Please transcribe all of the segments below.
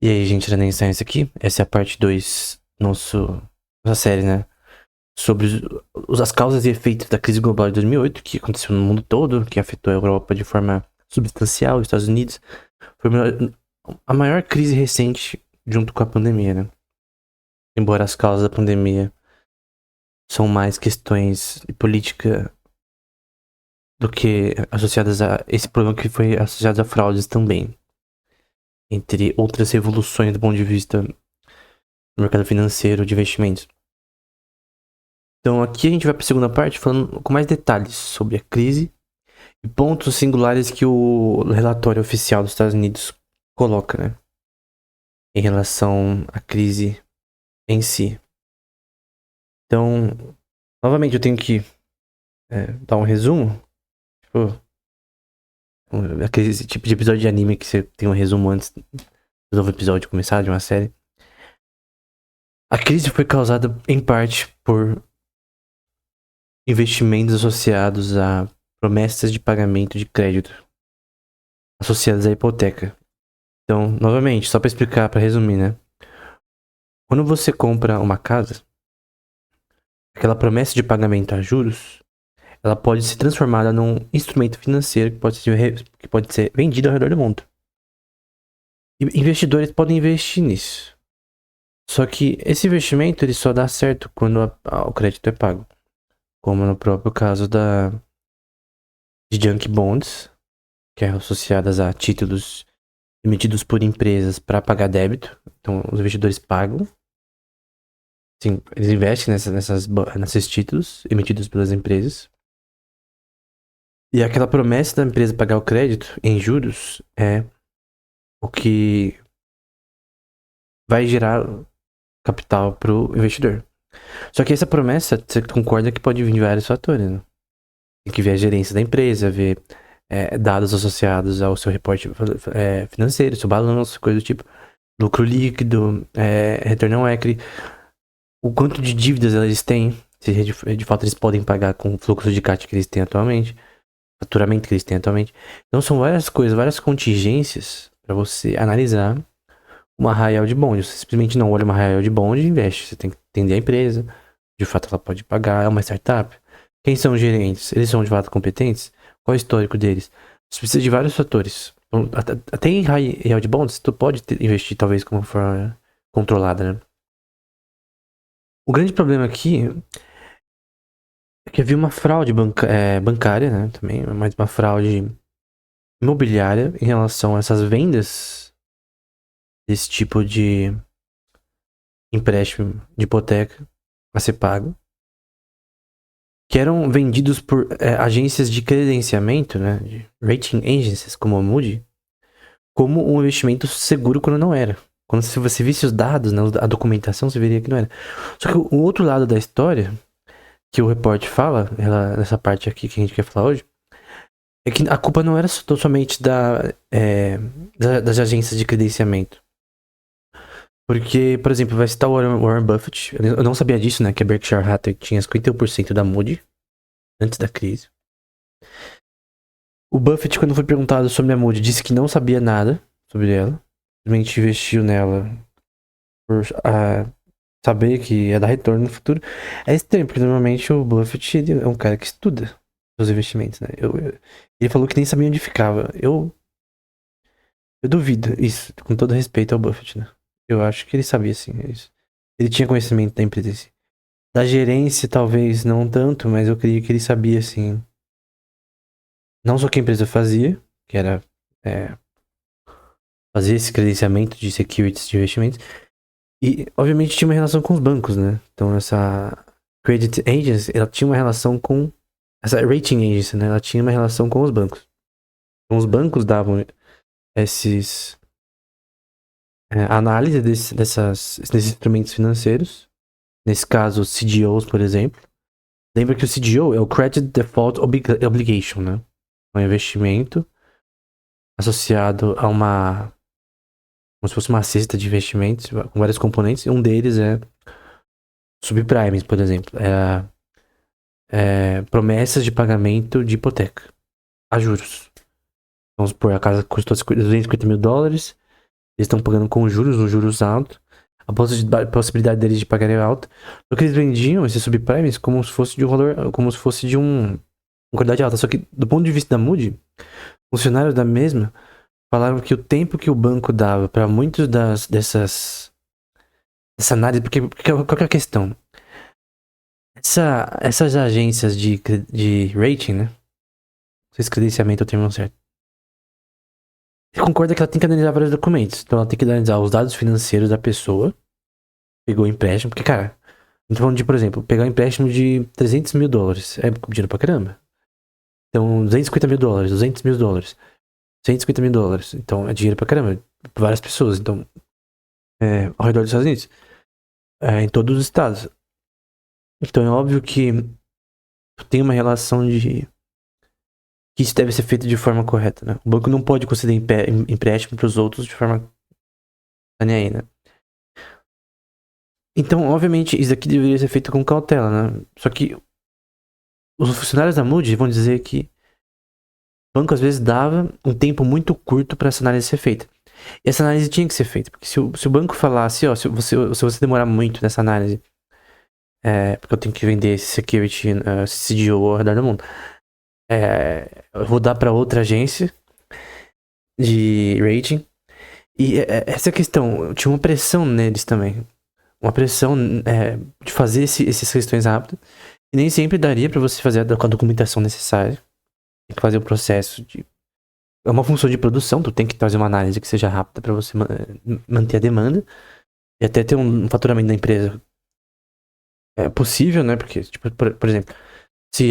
E aí, gente, da Science aqui. Essa é a parte 2 nossa série, né? Sobre as causas e efeitos da crise global de 2008, que aconteceu no mundo todo, que afetou a Europa de forma substancial, os Estados Unidos. Foi a maior crise recente junto com a pandemia, né? Embora as causas da pandemia são mais questões de política do que associadas a esse problema que foi associado a fraudes também. Entre outras revoluções do ponto de vista do mercado financeiro de investimentos. Então aqui a gente vai para a segunda parte falando com mais detalhes sobre a crise e pontos singulares que o relatório oficial dos Estados Unidos coloca, né? Em relação à crise em si. Então, novamente eu tenho que dar um resumo. Tipo, aquele tipo de episódio de anime que você tem um resumo antes do novo episódio começar, de uma série. A crise foi causada em parte por investimentos associados a promessas de pagamento de crédito associadas à hipoteca. Então, novamente, só para explicar, para resumir, né? Quando você compra uma casa, aquela promessa de pagamento a juros, ela pode ser transformada num instrumento financeiro que pode ser vendido ao redor do mundo. E investidores podem investir nisso. Só que esse investimento ele só dá certo quando o crédito é pago. Como no próprio caso de junk bonds, que é associadas a títulos emitidos por empresas para pagar débito. Então, os investidores pagam. Sim, eles investem nesses títulos emitidos pelas empresas. E aquela promessa da empresa pagar o crédito em juros é o que vai gerar capital para o investidor. Só que essa promessa, você concorda que pode vir de vários fatores, né? Tem que ver a gerência da empresa, ver dados associados ao seu reporte financeiro, seu balanço, coisa do tipo. Lucro líquido, retorno ao equity. O quanto de dívidas eles têm, se de fato eles podem pagar com o fluxo de caixa que eles têm atualmente, faturamento que eles têm atualmente. Então são várias coisas, várias contingências para você analisar uma high yield bond. Você simplesmente não olha uma high yield bond e investe. Você tem que entender a empresa, de fato ela pode pagar, é uma startup. Quem são os gerentes? Eles são de fato competentes? Qual é o histórico deles? Você precisa de vários fatores. Até em high yield bonds, tu pode investir talvez como forma controlada, né? O grande problema aqui é que havia uma fraude bancária, né? Também, mas uma fraude imobiliária em relação a essas vendas desse tipo de empréstimo de hipoteca a ser pago, que eram vendidos por agências de credenciamento, né? De rating agencies, como a Moody, como um investimento seguro quando não era. Quando se você visse os dados, né, a documentação, você veria que não era. Só que o outro lado da história, que o repórter fala, nessa parte aqui que a gente quer falar hoje, é que a culpa não era somente das agências de credenciamento. Porque, por exemplo, vai citar o Warren Buffett. Eu não sabia disso, né? Que a Berkshire Hathaway tinha 51% da Moody antes da crise. O Buffett, quando foi perguntado sobre a Moody, disse que não sabia nada sobre ela. Simplesmente investiu nela por saber que ia dar retorno no futuro. É estranho, porque normalmente o Buffett ele é um cara que estuda os investimentos, né? Ele falou que nem sabia onde ficava. Eu duvido isso, com todo respeito ao Buffett, né? Eu acho que ele sabia, sim. Ele tinha conhecimento da empresa em si. Da gerência, talvez não tanto, mas eu creio que ele sabia, assim. Não só o que a empresa fazia, que era fazer esse credenciamento de securities de investimentos, e obviamente tinha uma relação com os bancos, né? Então essa credit agency, ela tinha uma relação com essa rating agency, né? Ela tinha uma relação com os bancos. Então os bancos davam esses análise desses instrumentos financeiros, nesse caso CDOs, por exemplo. Lembra que o CDO é o Credit Default Obligation, né? É um investimento associado a como se fosse uma cesta de investimentos com vários componentes, e um deles é subprimes, por exemplo. Promessas de pagamento de hipoteca a juros. Vamos supor, a casa custou $250 mil, Eles estão pagando com juros, um juros alto. A possibilidade deles de pagarem é alta. Só que eles vendiam esses subprimes como se fosse de um valor, como se fosse de uma qualidade alta. Só que do ponto de vista da Moody, funcionários da mesma falaram que o tempo que o banco dava para muitos dessa análise, porque qual que é a questão? Essas agências de rating, né? Não sei se credenciamento é o termo certo. Você concorda que ela tem que analisar vários documentos. Então ela tem que analisar os dados financeiros da pessoa. Pegou o empréstimo. Porque, cara, então falando de, por exemplo, pegar um empréstimo de 300 mil dólares. É dinheiro pra caramba. Então, 250 mil dólares, 200 mil dólares, 150 mil dólares. Então, é dinheiro pra caramba. Pra várias pessoas. Então, ao redor dos Estados Unidos. Em todos os estados. Então, é óbvio que tem uma relação de que isso deve ser feito de forma correta, né? O banco não pode conceder empréstimo para os outros de forma tá nem aí, né? Então, obviamente, isso aqui deveria ser feito com cautela, né? Só que os funcionários da Moody vão dizer que o banco às vezes dava um tempo muito curto para essa análise ser feita. E essa análise tinha que ser feita, porque se o banco falasse, ó, se você demorar muito nessa análise, porque eu tenho que vender esse security, esse CDO ao redor do mundo, eu vou dar para outra agência de rating. E essa questão, tinha uma pressão neles também. Uma pressão de fazer essas questões rápidas. E nem sempre daria pra você fazer a documentação necessária. Tem que fazer o processo de... É uma função de produção, tu tem que trazer uma análise que seja rápida pra você manter a demanda. E até ter um faturamento da empresa possível, né? Porque, tipo, por exemplo, se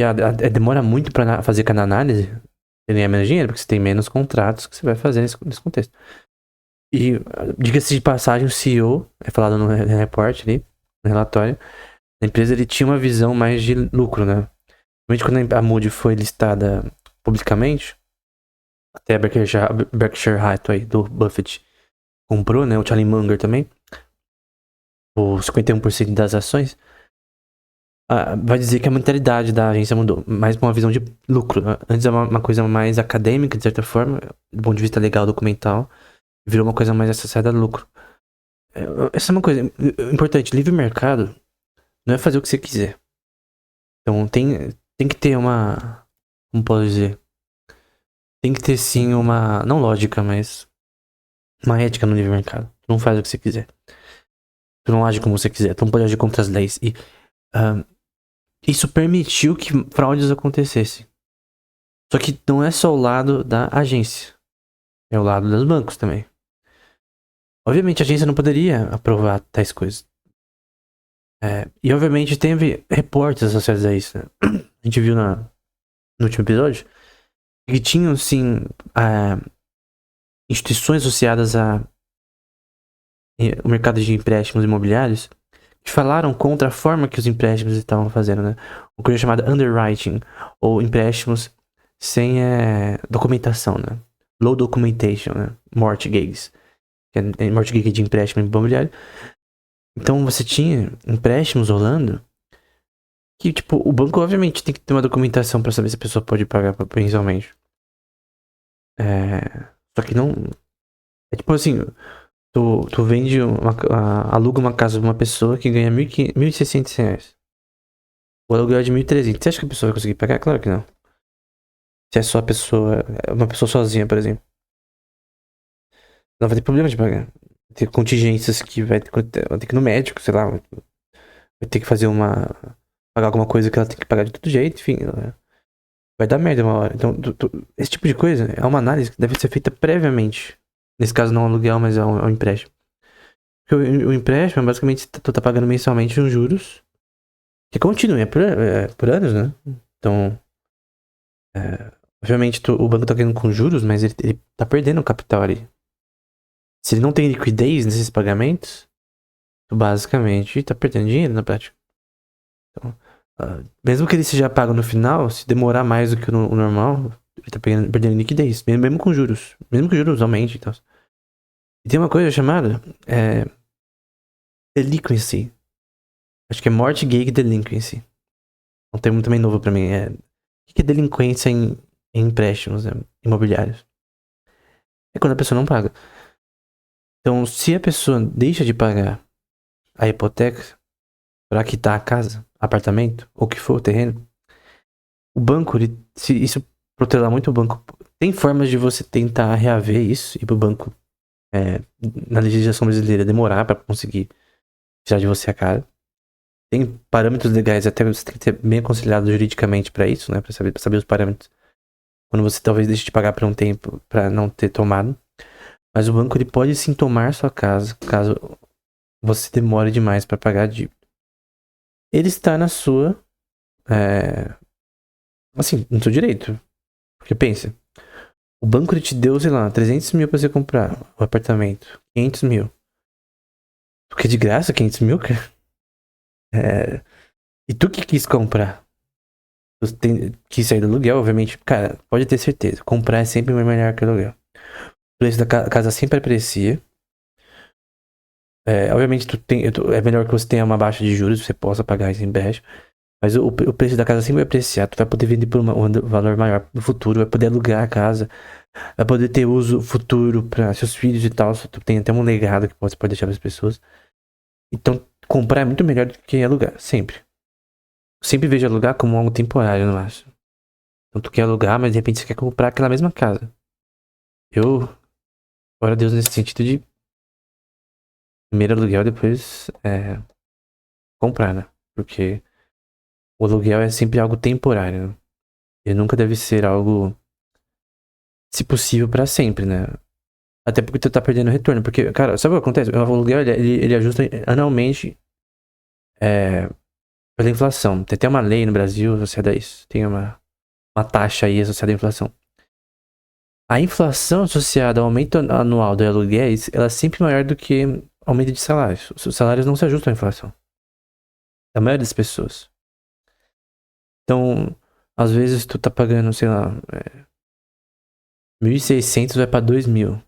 demora muito pra fazer cada análise, você ganha menos dinheiro, porque você tem menos contratos que você vai fazer nesse contexto. E, diga-se de passagem, o CEO, é falado no report ali, no relatório, a empresa ele tinha uma visão mais de lucro, né? Principalmente quando a Moody foi listada publicamente, até a Berkshire Hathaway do Buffett comprou, né? O Charlie Munger também, o 51% das ações, vai dizer que a mentalidade da agência mudou, mais pra uma visão de lucro, né? Antes era uma coisa mais acadêmica, de certa forma, do ponto de vista legal, documental, virou uma coisa mais associada a lucro. Essa é uma coisa importante. Livre mercado não é fazer o que você quiser. Então tem que ter uma... Como posso dizer? Tem que ter sim uma... Não lógica, mas... Uma ética no livre mercado. Tu não faz o que você quiser. Tu não age como você quiser. Tu não pode agir contra as leis. E isso permitiu que fraudes acontecessem. Só que não é só o lado da agência. É o lado dos bancos também. Obviamente a agência não poderia aprovar tais coisas. E obviamente teve reportes associados a isso, né? A gente viu no último episódio que tinham sim instituições associadas ao mercado de empréstimos imobiliários que falaram contra a forma que os empréstimos estavam fazendo, né? O que é chamado underwriting, ou empréstimos sem documentação, né? Low documentation, né? Mortgages, que é mortgage de empréstimo imobiliário. Então você tinha empréstimos rolando que, tipo, o banco obviamente tem que ter uma documentação pra saber se a pessoa pode pagar mensalmente. Só que não... É tipo assim, tu vende aluga uma casa de uma pessoa que ganha R$ 1.600. O aluguel é de 1.300. Você acha que a pessoa vai conseguir pagar? Claro que não. Se é só uma pessoa sozinha, por exemplo. Ela vai ter problema de pagar. Vai ter contingências que vai ter que ir no médico, sei lá. Vai ter que fazer pagar alguma coisa que ela tem que pagar de todo jeito, enfim. Vai dar merda uma hora. Então, esse tipo de coisa é uma análise que deve ser feita previamente. Nesse caso, não aluguel, mas é um empréstimo. Porque o empréstimo, basicamente, tu tá pagando mensalmente os juros. Que continua, por anos, né? Então, obviamente, o banco tá ganhando com juros, mas ele tá perdendo capital ali. Se ele não tem liquidez nesses pagamentos, tu basicamente tá perdendo dinheiro na prática. Então, mesmo que ele seja pago no final, se demorar mais do que o normal, ele tá perdendo liquidez, mesmo com juros. Mesmo que os juros aumentem e tal. E tem uma coisa chamada delinquency. Acho que é mortgage delinquency. Um termo também novo pra mim. O que é delinquência em empréstimos, né, imobiliários? É quando a pessoa não paga. Então, se a pessoa deixa de pagar a hipoteca para quitar a casa, apartamento, ou o que for, o terreno, o banco, se isso protelar muito o banco, tem formas de você tentar reaver isso e pro banco, na legislação brasileira, demorar para conseguir tirar de você a casa. Tem parâmetros legais, até você tem que ter bem aconselhado juridicamente para isso, né? Pra saber os parâmetros. Quando você talvez deixe de pagar por um tempo para não ter tomado. Mas o banco ele pode sim tomar sua casa caso você demore demais para pagar a dívida. Ele está na sua. Assim, no seu direito. Porque pensa, o banco ele te deu, sei lá, 300 mil pra você comprar o apartamento. 500 mil. Porque de graça 500 mil, cara? E tu que quis comprar? Quis sair do aluguel, obviamente. Cara, pode ter certeza. Comprar é sempre melhor que aluguel. O preço da casa sempre aprecia. Obviamente, é melhor que você tenha uma baixa de juros, você possa pagar isso em baixo. Mas o preço da casa sempre vai apreciar. Tu vai poder vender por um valor maior no futuro, vai poder alugar a casa, vai poder ter uso futuro para seus filhos e tal. Tu tem até um legado que você pode deixar para as pessoas. Então, comprar é muito melhor do que alugar, sempre. Sempre vejo alugar como algo temporário, no máximo. Então, tu quer alugar, mas de repente você quer comprar aquela mesma casa. Eu, ora Deus, nesse sentido de primeiro aluguel, depois comprar, né? Porque o aluguel é sempre algo temporário, né? Ele nunca deve ser algo, se possível, pra sempre, né? Até porque tu tá perdendo retorno. Porque, cara, sabe o que acontece? O aluguel, ele ajusta anualmente pela inflação. Tem até uma lei no Brasil associada a isso. Tem uma taxa aí associada à inflação. A inflação associada ao aumento anual de aluguéis, ela é sempre maior do que aumento de salários. Os salários não se ajustam à inflação. Da maioria das pessoas. Então, às vezes tu tá pagando, sei lá, 1.600 vai pra 2.000.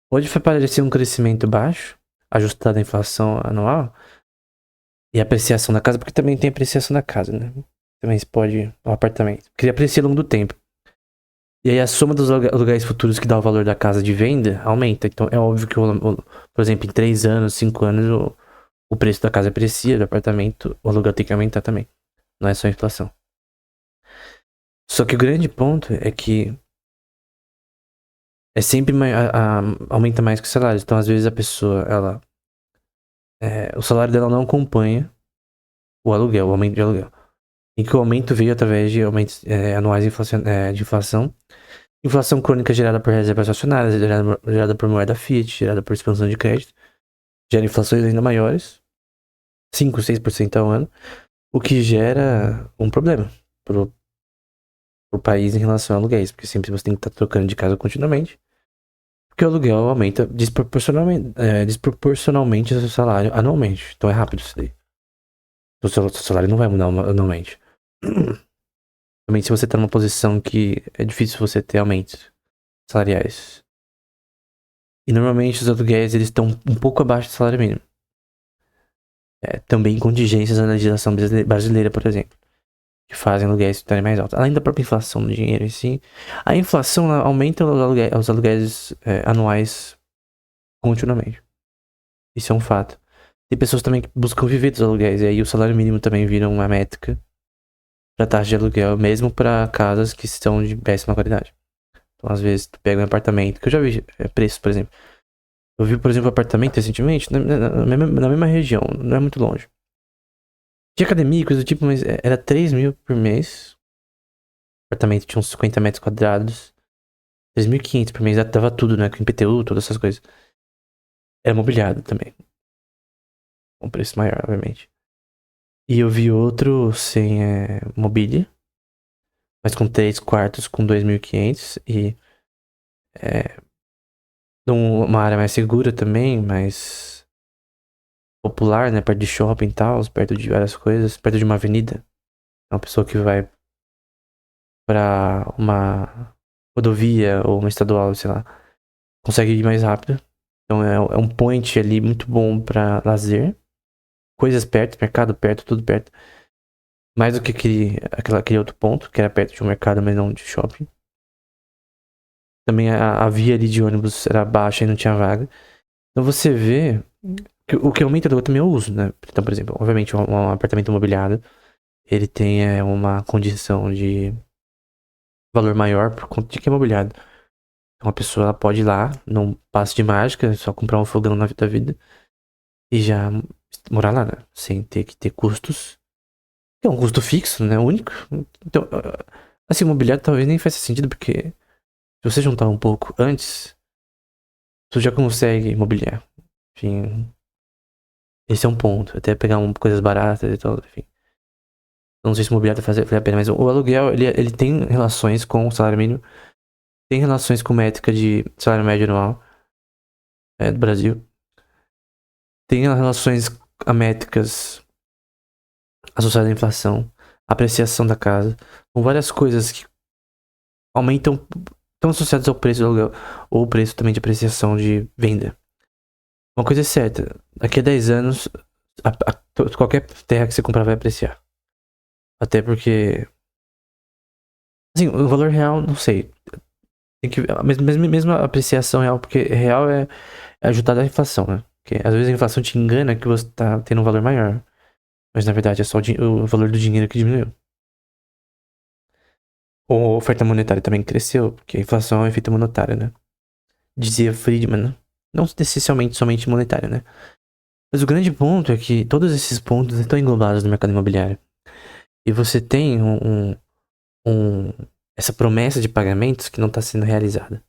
Pode parecer um crescimento baixo, ajustado à inflação anual e a apreciação da casa, porque também tem apreciação da casa, né? Também se pode o apartamento. Porque ele aprecia ao longo do tempo. E aí a soma dos aluguéis futuros que dá o valor da casa de venda aumenta. Então é óbvio que, por exemplo, em 3 anos, 5 anos, o preço da casa aprecia, do apartamento, o aluguel tem que aumentar também. Não é só a inflação. Só que o grande ponto é que é sempre aumenta mais que o salário. Então, às vezes, a pessoa, o salário dela não acompanha o aluguel, o aumento de aluguel. E que o aumento veio através de aumentos anuais de inflação. Inflação crônica gerada por reservas acionárias, gerada por moeda fiat, gerada por expansão de crédito. Gera inflações ainda maiores, 5, 6% ao ano. O que gera um problema pro país em relação a aluguéis. Porque sempre você tem que estar trocando de casa continuamente. Porque o aluguel aumenta desproporcionalmente o seu salário anualmente. Então é rápido isso daí. O seu salário não vai mudar anualmente. Também se você tá numa posição que é difícil você ter aumentos salariais. E normalmente os aluguéis eles estão um pouco abaixo do salário mínimo. Também contingências na legislação brasileira, por exemplo, que fazem aluguéis estarem mais altos. Além da própria inflação do dinheiro em si, a inflação aumenta os aluguéis anuais continuamente. Isso é um fato. Tem pessoas também que buscam viver dos aluguéis, e aí o salário mínimo também vira uma métrica pra taxa de aluguel, mesmo para casas que estão de péssima qualidade. Então, às vezes, tu pega um apartamento, que eu já vi preço, por exemplo. Eu vi, por exemplo, um apartamento recentemente, na mesma região, não é muito longe. Tinha academia, coisa do tipo, mas era 3 mil por mês. O apartamento tinha uns 50 metros quadrados. 3.500 por mês, dava tudo, né? Com IPTU, todas essas coisas. Era mobiliado também. Um preço maior, obviamente. E eu vi outro sem mobília, mas com 3 quartos com 2.500 e uma área mais segura também, mais popular, né? Perto de shopping e tal, perto de várias coisas, perto de uma avenida. É uma pessoa que vai pra uma rodovia ou uma estadual, sei lá, consegue ir mais rápido. Então é um point ali muito bom pra lazer. Coisas perto, mercado perto, tudo perto. Mais do que aquele outro ponto, que era perto de um mercado, mas não de shopping. Também a via ali de ônibus era baixa e não tinha vaga. Então você vê que o que aumenta também é o uso, né? Então, por exemplo, obviamente um apartamento imobiliário, ele tem uma condição de valor maior por conta de que é imobiliário. Então a pessoa ela pode ir lá, num passe de mágica, só comprar um fogão na vida e já morar lá, né? Sem ter que ter custos. É um custo fixo, né? Único. Então, assim, imobiliário talvez nem faça sentido, porque se você juntar um pouco antes, tu já consegue imobiliar. Enfim, esse é um ponto. Até pegar coisas baratas e tal, enfim. Não sei se o imobiliário vale a pena, mas o aluguel, ele tem relações com o salário mínimo, tem relações com métrica de salário médio anual do Brasil, tem relações métricas associadas à inflação, apreciação da casa, com várias coisas que aumentam, estão associadas ao preço do aluguel, ou o preço também de apreciação de venda. Uma coisa é certa, daqui a 10 anos, qualquer terra que você comprar vai apreciar. Até porque, assim, o valor real, não sei. Tem que ver, mesmo a apreciação real, porque real é ajudar a inflação, né? Porque às vezes a inflação te engana que você tá tendo um valor maior. Mas na verdade é só o valor do dinheiro que diminuiu. Ou a oferta monetária também cresceu, porque a inflação é um efeito monetário, né? Dizia Friedman, né? Não necessariamente somente monetário, né? Mas o grande ponto é que todos esses pontos estão englobados no mercado imobiliário. E você tem essa promessa de pagamentos que não está sendo realizada.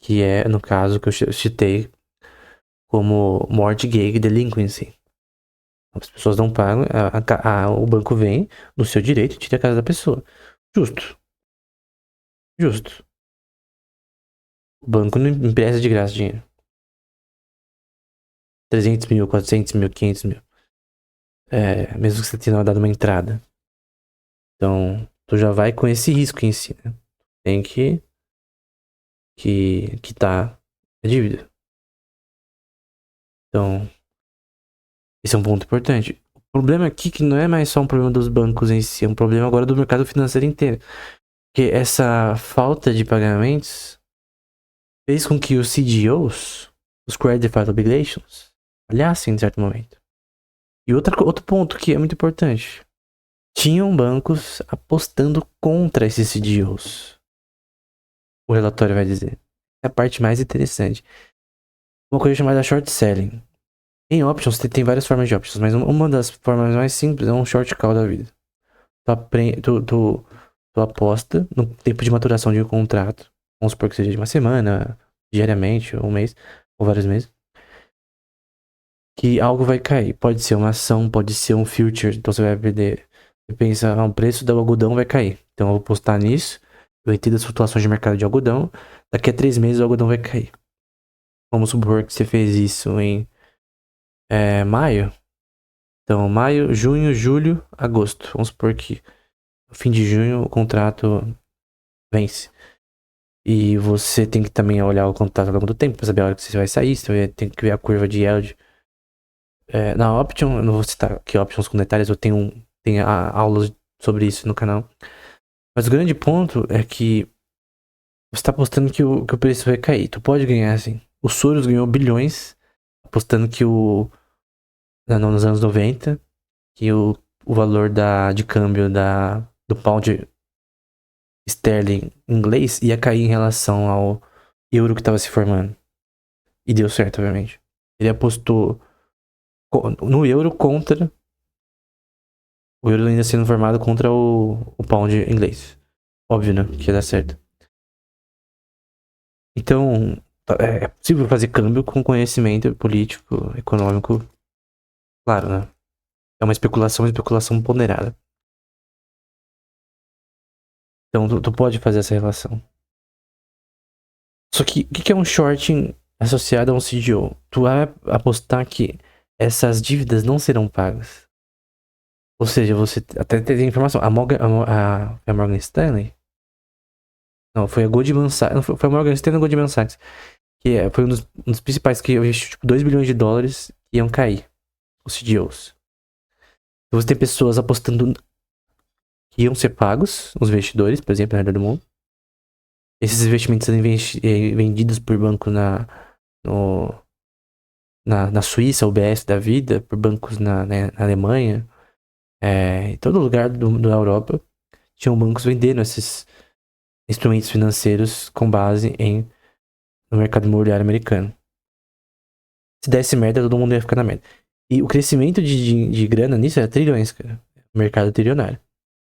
Que é, no caso, que eu citei como mortgage delinquency. As pessoas não pagam, o banco vem no seu direito e tira a casa da pessoa. Justo. Justo. O banco não empresta de graça dinheiro. 300 mil, 400 mil, 500 mil. Mesmo que você tenha dado uma entrada. Então, tu já vai com esse risco em si, né? Tem que quitar a dívida. Então, esse é um ponto importante. O problema aqui é que não é mais só um problema dos bancos em si, é um problema agora do mercado financeiro inteiro. Porque essa falta de pagamentos fez com que os CDOs, os Credit Default Obligations, falhassem em certo momento. E outro ponto que é muito importante. Tinham bancos apostando contra esses CDOs. O relatório vai dizer. É a parte mais interessante. Uma coisa chamada short selling. Em options, tem várias formas de options, mas uma das formas mais simples é um short call da vida. Tu aposta no tempo de maturação de um contrato. Vamos supor que seja de uma semana, diariamente, ou um mês, ou vários meses. Que algo vai cair. Pode ser uma ação, pode ser um future. Então você vai perder. Você pensa, o preço do algodão vai cair. Então eu vou apostar nisso. Eu entendo as flutuações de mercado de algodão. Daqui a 3 meses o algodão vai cair. Vamos supor que você fez isso em maio. Então, maio, junho, julho, agosto. Vamos supor que no fim de junho o contrato vence. E você tem que também olhar o contrato ao longo do tempo para saber a hora que você vai sair. Você tem que ver a curva de yield. Na Option, eu não vou citar aqui options com detalhes, eu tenho aulas sobre isso no canal. Mas o grande ponto é que você está apostando que o preço vai cair. Tu pode ganhar, assim. O Soros ganhou bilhões apostando que nos anos 90, que o valor de câmbio do pound sterling inglês ia cair em relação ao euro que estava se formando. E deu certo, obviamente. Ele apostou no euro contra o euro ainda sendo formado contra o pound inglês. Óbvio, né? Que ia dar certo. Então, é possível fazer câmbio com conhecimento político, econômico. Claro, né? É uma especulação ponderada. Então, tu pode fazer essa relação. Só que, o que é um shorting associado a um CDO? Tu vai apostar que essas dívidas não serão pagas. Ou seja, você até tem informação. A Morgan Stanley? Não, foi a Goldman Sachs. Não, foi a Morgan Stanley e a Goldman Sachs. Que foi um dos principais que investiu tipo, 2 bilhões de dólares que iam cair. Os CDOs. Então você tem pessoas apostando que iam ser pagos, os investidores, por exemplo, na Rede do Mundo. esses investimentos sendo vendidos por banco na Suíça, UBS da vida, por bancos na Alemanha, em todo lugar da Europa, tinham bancos vendendo esses instrumentos financeiros com base no mercado imobiliário americano. Se desse merda, todo mundo ia ficar na merda. E o crescimento de grana nisso era trilhões, cara. O mercado trilionário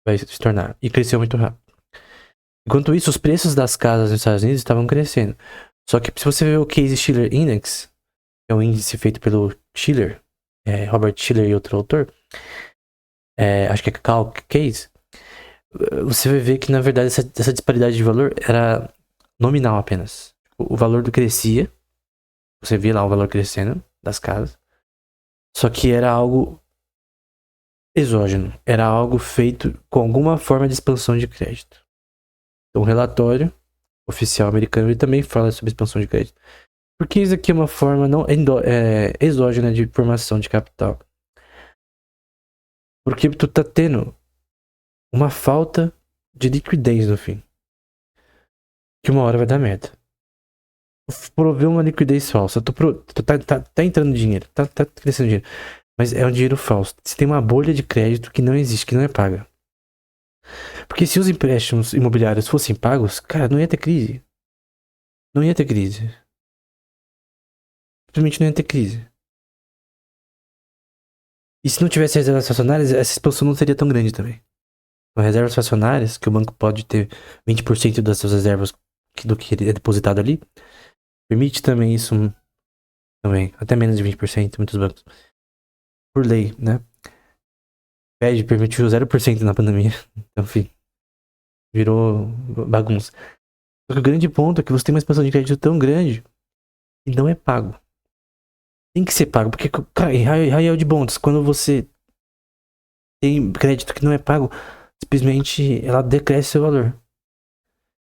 vai se tornar. E cresceu muito rápido. Enquanto isso, os preços das casas nos Estados Unidos estavam crescendo. Só que se você ver o Case-Shiller Index, que é um índice feito pelo Shiller, Robert Shiller e outro autor, acho que é Carl Case, você vai ver que, na verdade, essa disparidade de valor era nominal apenas. O valor crescia, você via lá o valor crescendo das casas, só que era algo exógeno, era algo feito com alguma forma de expansão de crédito. Então, o relatório oficial americano ele também fala sobre expansão de crédito. Porque isso aqui é uma forma não exógena de formação de capital. Porque tu tá tendo uma falta de liquidez no fim. Que uma hora vai dar merda. Prover uma liquidez falsa. Tá entrando dinheiro. Tá crescendo dinheiro. Mas é um dinheiro falso. Você tem uma bolha de crédito que não existe, que não é paga. Porque se os empréstimos imobiliários fossem pagos, cara, não ia ter crise. Não ia ter crise. Simplesmente não ia ter crise. E se não tivesse reservas fracionárias, essa expansão não seria tão grande também. Com reservas fracionárias, que o banco pode ter 20% das suas reservas do que é depositado ali, permite também isso também. Até menos de 20%, muitos bancos. Por lei, né? Permitiu 0% na pandemia. Então, enfim. Virou bagunça. Só que o grande ponto é que você tem uma expansão de crédito tão grande e não é pago. Tem que ser pago, porque, cara, em high yield bonds, quando você tem crédito que não é pago, simplesmente ela decresce seu valor.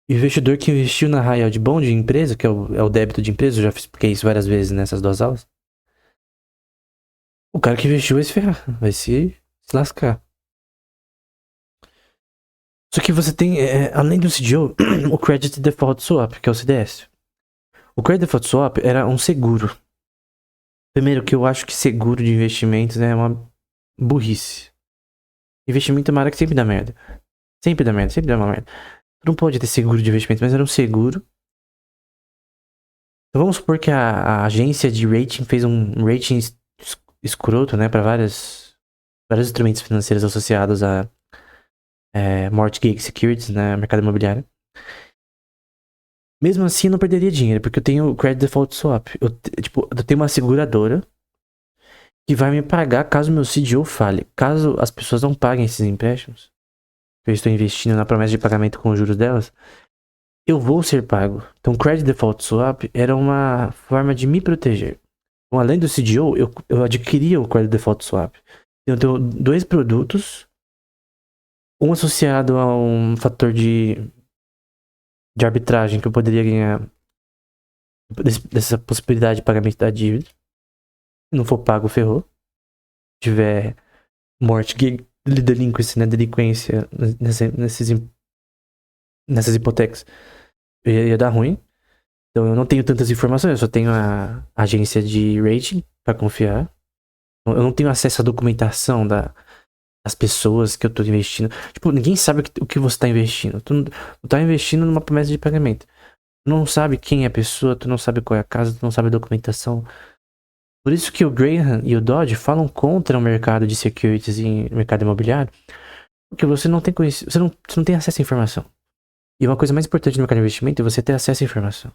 E o investidor que investiu na high yield bond de empresa, que é o débito de empresa, eu já expliquei isso várias vezes nessas duas aulas. O cara que investiu vai se ferrar, vai se lascar. Só que você tem, além do CDO, o Credit Default Swap, que é o CDS. O Credit Default Swap era um seguro. Primeiro que eu acho que seguro de investimentos é uma burrice. Investimento é uma área que sempre dá merda. Sempre dá merda, sempre dá uma merda. Tu não pode ter seguro de investimento, mas era um seguro. Então vamos supor que a agência de rating fez um rating escroto, né, para vários instrumentos financeiros associados a mortgage securities, né, mercado imobiliário. Mesmo assim, eu não perderia dinheiro, porque eu tenho o Credit Default Swap. Eu tenho uma seguradora que vai me pagar caso meu CDO falhe. Caso as pessoas não paguem esses empréstimos, que eu estou investindo na promessa de pagamento com os juros delas, eu vou ser pago. Então, o Credit Default Swap era uma forma de me proteger. Então, além do CDO, eu adquiria o Credit Default Swap. Eu tenho dois produtos, um associado a um fator de arbitragem que eu poderia ganhar dessa possibilidade de pagamento da dívida. Se não for pago, ferrou. Se tiver mortgage delinquency, né, delinquência nessas hipotecas, ia dar ruim. Então eu não tenho tantas informações, eu só tenho a agência de rating pra confiar. Eu não tenho acesso à documentação das pessoas que eu tô investindo. Tipo, ninguém sabe o que você tá investindo. Tu tá investindo numa promessa de pagamento. Tu não sabe quem é a pessoa, tu não sabe qual é a casa, tu não sabe a documentação. Por isso que o Graham e o Dodge falam contra o mercado de securities e mercado imobiliário. Porque você não tem conhecimento, você não tem acesso à informação. E uma coisa mais importante no mercado de investimento é você ter acesso à informação.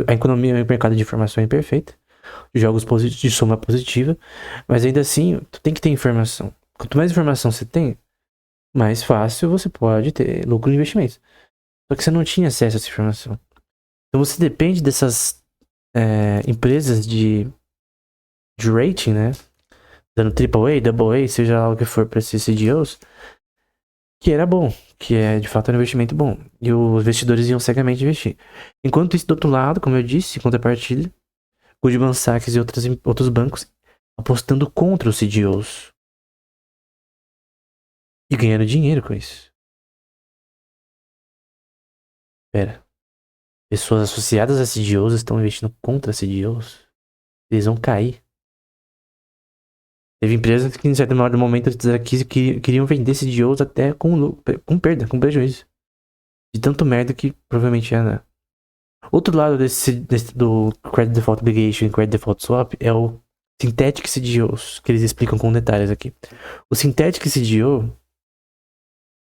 A economia é um mercado de informação imperfeita, jogos de soma positiva, mas ainda assim, tu tem que ter informação. Quanto mais informação você tem, mais fácil você pode ter lucro em investimentos. Só que você não tinha acesso a essa informação. Então você depende dessas empresas de rating, né? Dando AAA, AA, seja lá o que for para esses CDOs, que era bom, que é de fato um investimento bom. E os investidores iam cegamente investir. Enquanto isso, do outro lado, como eu disse, em contrapartida, Goldman Sachs e outros bancos apostando contra os CDOs. E ganhando dinheiro com isso. Pera. Pessoas associadas a CDOs estão investindo contra CDOs? Eles vão cair. Teve empresas que, em certo momento, queriam vender CDOs até com perda, com prejuízo. De tanto merda que provavelmente ia dar. Outro lado do Credit Default Obligation e Credit Default Swap é o Synthetic CDOs, que eles explicam com detalhes aqui. O Synthetic CDO,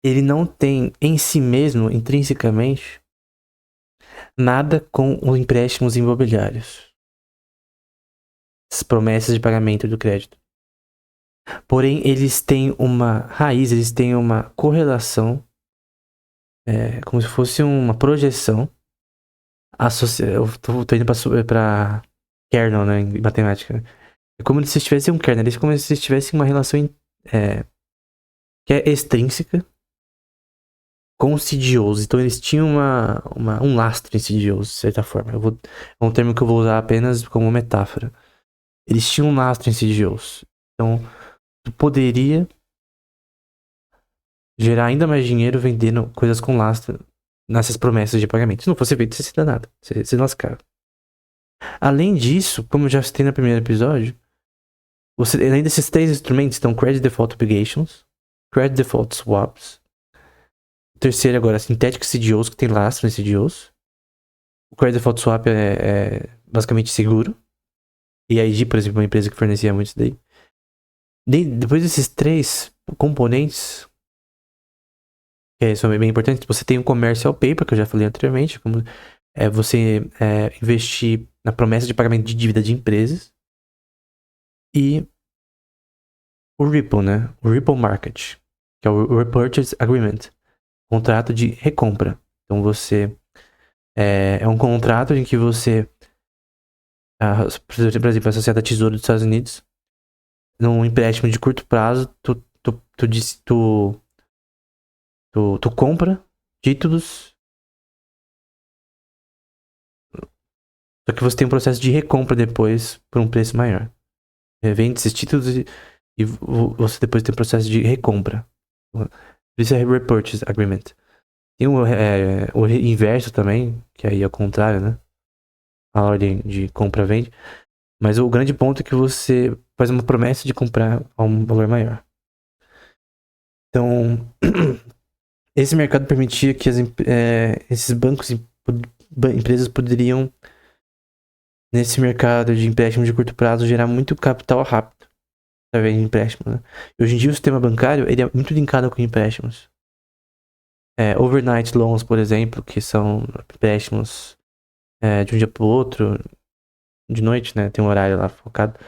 ele não tem em si mesmo, intrinsecamente, nada com os empréstimos imobiliários. As promessas de pagamento do crédito. Porém, eles têm uma raiz, eles têm uma correlação, como se fosse uma projeção. Eu tô indo pra kernel, né, em matemática. É como se tivesse um kernel, é como se tivesse uma relação que é extrínseca com os CDOs. Então eles tinham um lastro em CDOs, de certa forma. É um termo que eu vou usar apenas como metáfora. Eles tinham um lastro em CDOs. Então, tu poderia gerar ainda mais dinheiro vendendo coisas com lastro nessas promessas de pagamento. Se não fosse feito, você se danado. Você se lascava. Além disso, como eu já citei no primeiro episódio, além desses três instrumentos estão Credit Default Obligations, Credit Default Swaps. O terceiro agora, Synthetic CDOs, que tem lastro em CDOs. O Credit Default Swap é basicamente seguro. E a IG, por exemplo, é uma empresa que fornecia muito isso daí. Depois desses três componentes, que são bem importantes, você tem o Commercial Paper, que eu já falei anteriormente, como você investir na promessa de pagamento de dívida de empresas. E o Ripple, né? O Ripple Market, que é o Repurchase Agreement, contrato de recompra. Então você é um contrato em que você, por exemplo, associado a Tesouro dos Estados Unidos, num empréstimo de curto prazo, tu compra títulos, só que você tem um processo de recompra depois por um preço maior. Vende esses títulos e você depois tem um processo de recompra. Isso é Repurchase Agreement. Tem o inverso também, que aí é o contrário, né? A ordem de compra-vende. Mas o grande ponto é que você faz uma promessa de comprar a um valor maior. Então, esse mercado permitia que esses bancos e empresas poderiam, nesse mercado de empréstimo de curto prazo, gerar muito capital rápido através de empréstimos. Né? Hoje em dia o sistema bancário ele é muito linkado com empréstimos. Overnight loans, por exemplo, que são empréstimos de um dia para o outro, de noite, né? Tem um horário lá focado.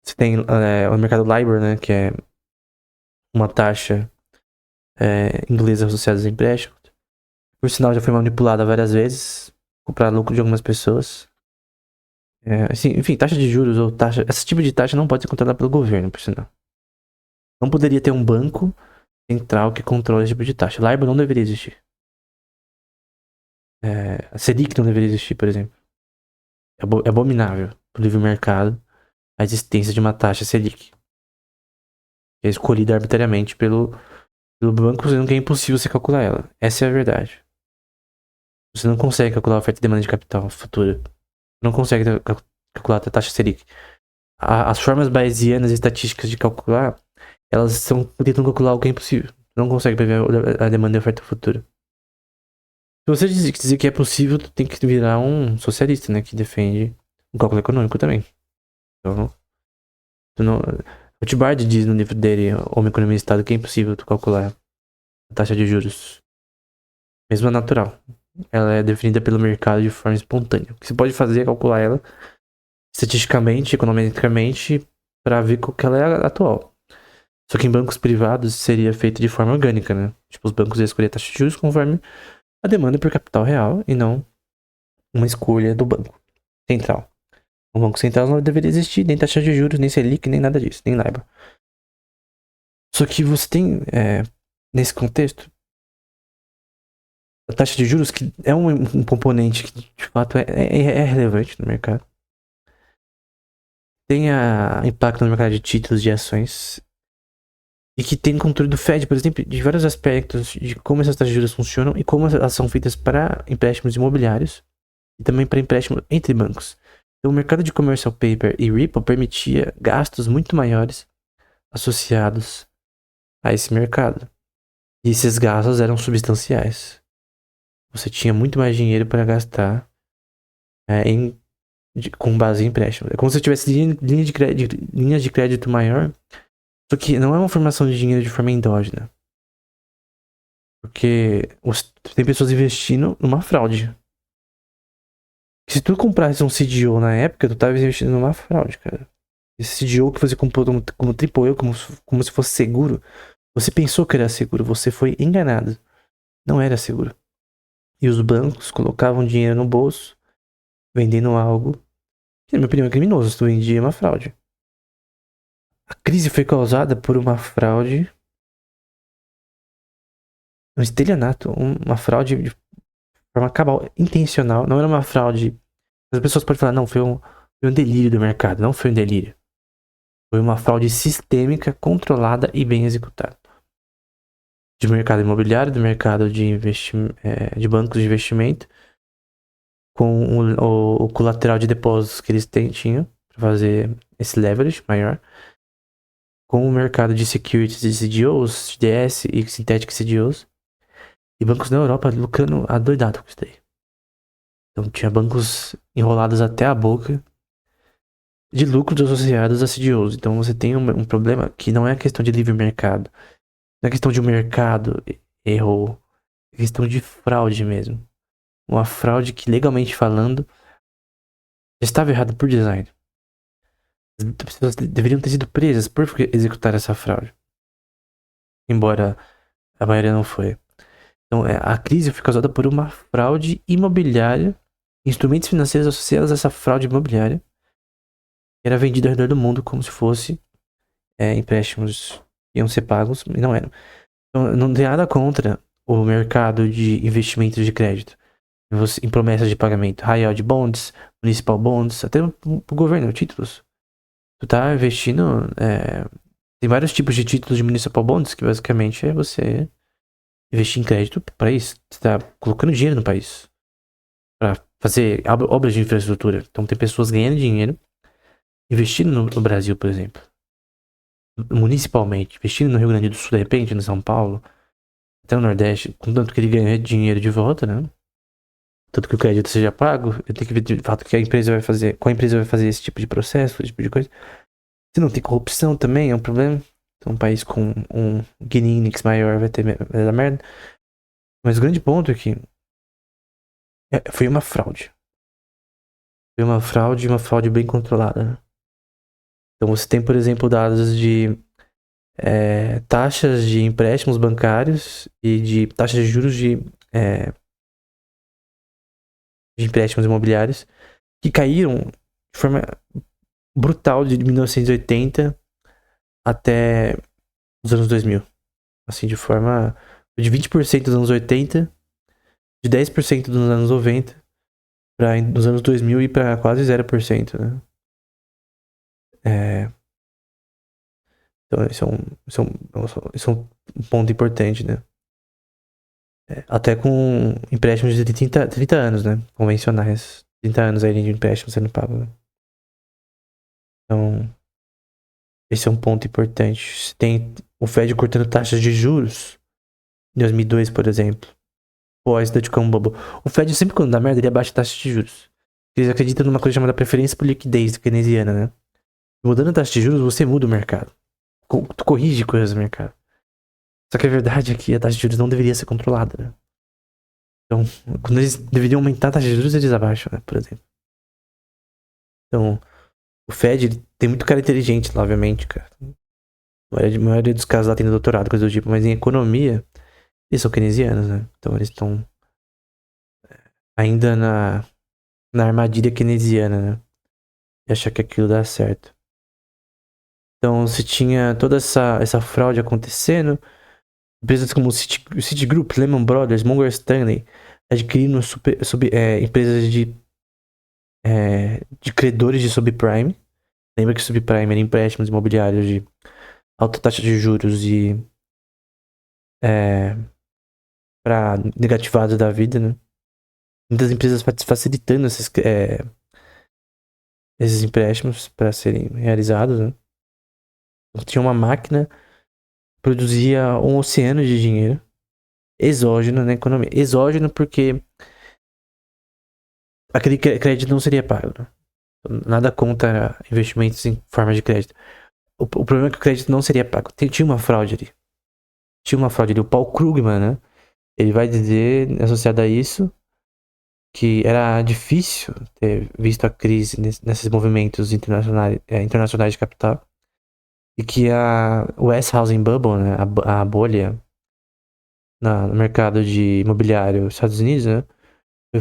Você tem o mercado LIBOR, né? Que é uma taxa inglesa associada aos empréstimos. Por sinal, já foi manipulada várias vezes para lucro de algumas pessoas. Assim, enfim, taxa de juros ou taxa... Esse tipo de taxa não pode ser controlada pelo governo, por sinal. Não poderia ter um banco central que controla esse tipo de taxa. LIBOR não deveria existir. A Selic não deveria existir, por exemplo. É abominável pro livre mercado a existência de uma taxa Selic. É escolhida arbitrariamente pelo banco, sendo que é impossível você calcular ela. Essa é a verdade. Você não consegue calcular a oferta e demanda de capital futura. Não consegue calcular a taxa Selic. As formas bayesianas e estatísticas de calcular, elas tentam calcular o que é impossível. Não consegue prever a demanda e a oferta futura. Se você dizer que é possível, tu tem que virar um socialista, né? Que defende o cálculo econômico também. Então, o Tibardi diz no livro dele, Homem, Economia e Estado, que é impossível tu calcular a taxa de juros. Mesmo a natural. Ela é definida pelo mercado de forma espontânea. O que você pode fazer é calcular ela estatisticamente, economicamente, para ver qual que ela é atual. Só que em bancos privados seria feito de forma orgânica, né? Tipo, os bancos iam escolher a taxa de juros conforme a demanda por capital real e não uma escolha do banco central. O banco central não deveria existir nem taxa de juros, nem Selic, nem nada disso, nem LIBOR. Só que você tem, nesse contexto, a taxa de juros, que é um componente que de fato é relevante no mercado. Tem impacto no mercado de títulos de ações. E que tem controle do Fed, por exemplo, de vários aspectos de como essas taxas de juros funcionam e como elas são feitas para empréstimos imobiliários e também para empréstimos entre bancos. Então, o mercado de commercial paper e Ripple permitia gastos muito maiores associados a esse mercado. E esses gastos eram substanciais. Você tinha muito mais dinheiro para gastar com base em empréstimo. É como se tivesse linhas de crédito maior, só que não é uma formação de dinheiro de forma endógena. Porque tem pessoas investindo numa fraude. Se tu comprasse um CDO na época, tu tava investindo numa fraude, cara. Esse CDO que você comprou como AAA, como se fosse seguro, você pensou que era seguro, você foi enganado. Não era seguro. E os bancos colocavam dinheiro no bolso, vendendo algo que, na minha opinião, é criminoso. Se tu vendia uma fraude. A crise foi causada por uma fraude, um estelionato, uma fraude de forma cabal, intencional. Não era uma fraude. As pessoas podem falar, não, foi um delírio do mercado. Não foi um delírio. Foi uma fraude sistêmica, controlada e bem executada. De mercado imobiliário, do mercado de bancos de investimento, com o colateral de depósitos que eles tinham para fazer esse leverage maior, com o mercado de securities de CDOs, CDS e synthetic CDOs, e bancos na Europa lucrando adoidado com isso daí. Então tinha bancos enrolados até a boca de lucros associados a CDOs. Então você tem um problema que não é questão de livre mercado, não é questão de um mercado errou, é questão de fraude mesmo. Uma fraude que, legalmente falando, estava errada por design. As pessoas deveriam ter sido presas por executar essa fraude. Embora a maioria não foi. Então, a crise foi causada por uma fraude imobiliária, instrumentos financeiros associados a essa fraude imobiliária, que era vendida ao redor do mundo como se fosse empréstimos iam ser pagos, e não eram. Então, não tem nada contra o mercado de investimentos de crédito. Em promessas de pagamento, high yield bonds, municipal bonds, até pro governo, títulos. Tu tá investindo. Tem vários tipos de títulos de municipal bonds, que basicamente é você investir em crédito pro país. Você tá colocando dinheiro no país pra fazer obras de infraestrutura. Então tem pessoas ganhando dinheiro investindo no Brasil, por exemplo. Municipalmente, investindo no Rio Grande do Sul, de repente, no São Paulo, até no Nordeste, contanto que ele ganha dinheiro de volta, né? Tanto que o crédito seja pago, eu tenho que ver de fato que a empresa vai fazer, qual empresa vai fazer esse tipo de processo, esse tipo de coisa. Se não tem corrupção também, é um problema. Então, um país com um Gini Index maior vai dar merda. Mas o grande ponto é que foi uma fraude. Foi uma fraude bem controlada. Né? Então você tem, por exemplo, dados de taxas de empréstimos bancários e de taxas de juros de empréstimos imobiliários que caíram de forma brutal de 1980 até os anos 2000. Assim, de forma de 20% dos anos 80, de 10% dos anos 90, para nos anos 2000 ir para quase 0%, né? Então, isso é um ponto importante, né? Até com empréstimos de 30 anos, né? Convencionais. 30 anos aí de empréstimo sendo pago, né? Então, esse é um ponto importante. Tem o Fed cortando taxas de juros em 2002, por exemplo. Pós dotcom bubble. O Fed sempre quando dá merda, ele abaixa a taxa de juros. Eles acreditam numa coisa chamada preferência por liquidez keynesiana, né? Mudando a taxa de juros, você muda o mercado. Tu corrige coisas no mercado. Só que a verdade é que a taxa de juros não deveria ser controlada, né? Então, quando eles deveriam aumentar a taxa de juros, eles abaixam, né? Por exemplo. Então, o Fed ele tem muito cara inteligente lá, obviamente, cara. A maioria dos casos lá tem doutorado, coisa do tipo, mas em economia, eles são keynesianos, né? Então eles estão ainda na armadilha keynesiana, né? E achar que aquilo dá certo. Então, se tinha toda essa fraude acontecendo, empresas como o Citigroup, Lehman Brothers, Morgan Stanley adquirindo empresas de credores de subprime. Lembra que subprime era empréstimos imobiliários de alta taxa de juros e para negativados da vida, né? Muitas empresas facilitando esses empréstimos para serem realizados, né? Tinha uma máquina que produzia um oceano de dinheiro exógeno na economia. Exógeno porque aquele crédito não seria pago, né? Nada contra investimentos em forma de crédito. O problema é que o crédito não seria pago. Tinha uma fraude ali. Tinha uma fraude ali. O Paul Krugman, né? Ele vai dizer, associado a isso, que era difícil ter visto a crise nesses movimentos internacionais de capital. E que a West Housing Bubble, né? A bolha no mercado de imobiliário dos Estados Unidos, né?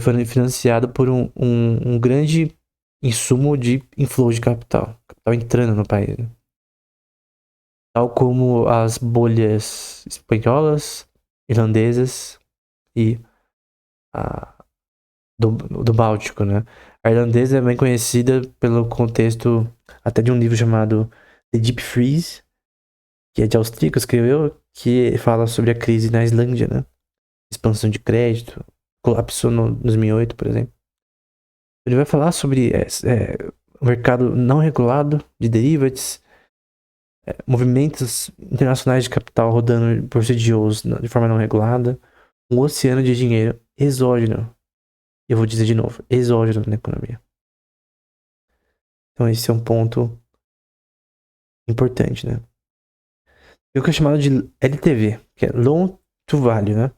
Foi financiado por um grande insumo de inflow de capital. Capital entrando no país, né? Tal como as bolhas espanholas, irlandesas e a do Báltico, né? A irlandesa é bem conhecida pelo contexto até de um livro chamado The Deep Freeze, que é de austríaco, escreveu, que fala sobre a crise na Islândia, né? Expansão de crédito, colapsou no 2008, por exemplo. Ele vai falar sobre o mercado não regulado de derivatives, movimentos internacionais de capital rodando por CDOs de forma não regulada, um oceano de dinheiro exógeno. Eu vou dizer de novo, exógeno na economia. Então esse é um ponto importante, né? E o que é chamado de LTV, que é Loan to Value, né?